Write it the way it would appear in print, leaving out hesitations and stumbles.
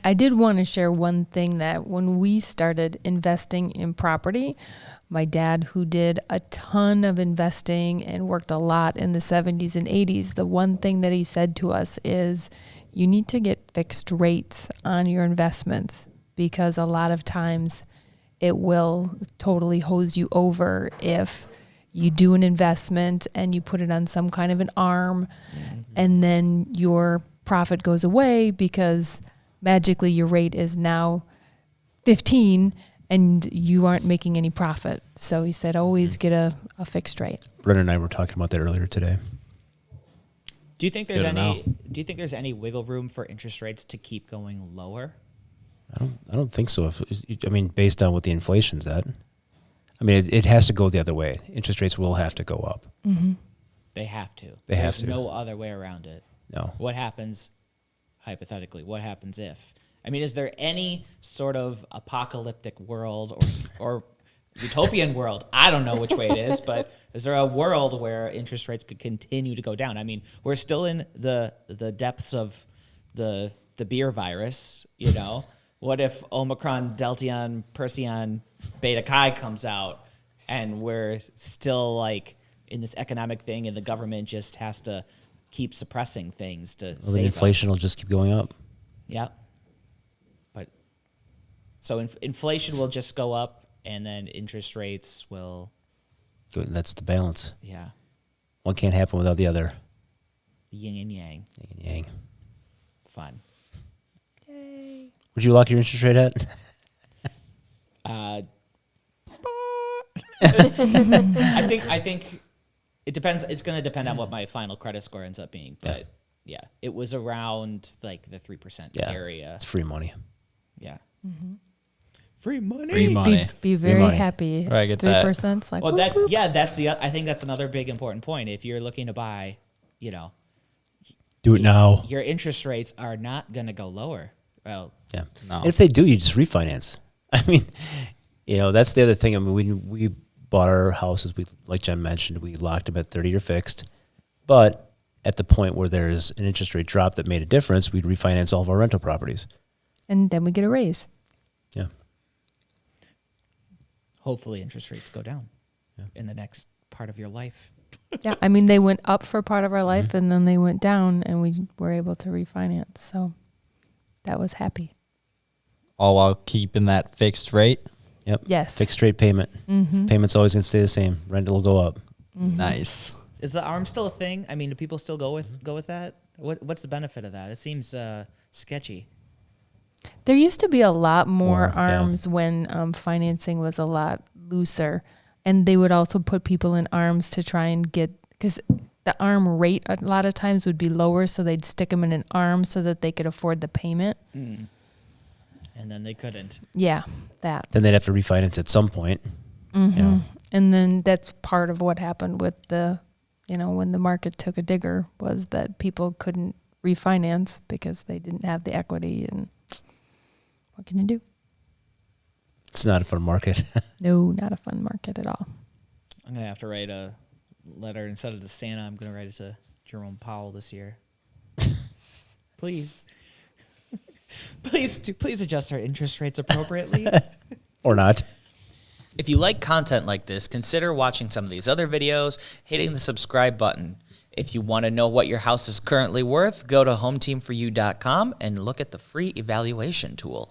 I did want to share one thing that when we started investing in property, my dad, who did a ton of investing and worked a lot in the 70s and 80s, the one thing that he said to us is you need to get fixed rates on your investments because a lot of times it will totally hose you over if you do an investment and you put it on some kind of an arm and then your profit goes away because magically your rate is now 15 and you aren't making any profit. So he said, always get a fixed rate. Brennan and I were talking about that earlier today. Do you think there's any wiggle room for interest rates to keep going lower? I don't think so. Based on what the inflation's at. It has to go the other way. Interest rates will have to go up. Mm-hmm. They have to. There's no other way around it. No. What happens, hypothetically, what happens if? Is there any sort of apocalyptic world or utopian world? I don't know which way it is, but is there a world where interest rates could continue to go down? We're still in the depths of the beer virus, What if Omicron, Deltion, Perseon, Beta Chi comes out and we're still in this economic thing and the government just has to keep suppressing things to save the inflation us? will just keep going up. Yeah. So inflation will just go up, and then interest rates will. Good. That's the balance. Yeah. One can't happen without the other. Yin and yang. Yin and yang. Fun. Yay. Would you lock your interest rate at? I think it depends. It's going to depend on what my final credit score ends up being, but yeah, it was around the 3% area. It's free money. Yeah. Mm-hmm. Free money. Free money. Be very happy. Right, I get 3%'s like. Well, whoop, whoop. that's the. I think that's another big important point. If you're looking to buy, do it now. Your interest rates are not going to go lower. Well, yeah. No. And if they do, you just refinance. That's the other thing. When we bought our houses, like Jen mentioned, we locked them at 30-year fixed. But at the point where there's an interest rate drop that made a difference, we'd refinance all of our rental properties. And then we get a raise. Yeah. Hopefully interest rates go down in the next part of your life. Yeah, they went up for part of our life and then they went down and we were able to refinance. So that was happy. All while keeping that fixed rate? Yep. Yes. Fixed rate payment. Mm-hmm. Payment's always going to stay the same. Rental will go up. Mm-hmm. Nice. Is the ARM still a thing? Do people still go with that? What's the benefit of that? It seems sketchy. There used to be a lot more yeah. ARMs when financing was a lot looser. And they would also put people in ARMs to try and get, because the ARM rate a lot of times would be lower, so they'd stick them in an ARM so that they could afford the payment. Mm. And then they couldn't. Yeah, that. Then they'd have to refinance at some point. Mm-hmm. And then that's part of what happened with when the market took a digger, was that people couldn't refinance because they didn't have the equity. And what can you do? It's not a fun market. No, not a fun market at all. I'm going to have to write a letter. Instead of to Santa, I'm going to write it to Jerome Powell this year. Please. Please adjust our interest rates appropriately. Or not. If you like content like this, consider watching some of these other videos, hitting the subscribe button. If you want to know what your house is currently worth, go to hometeamforyou.com and look at the free evaluation tool.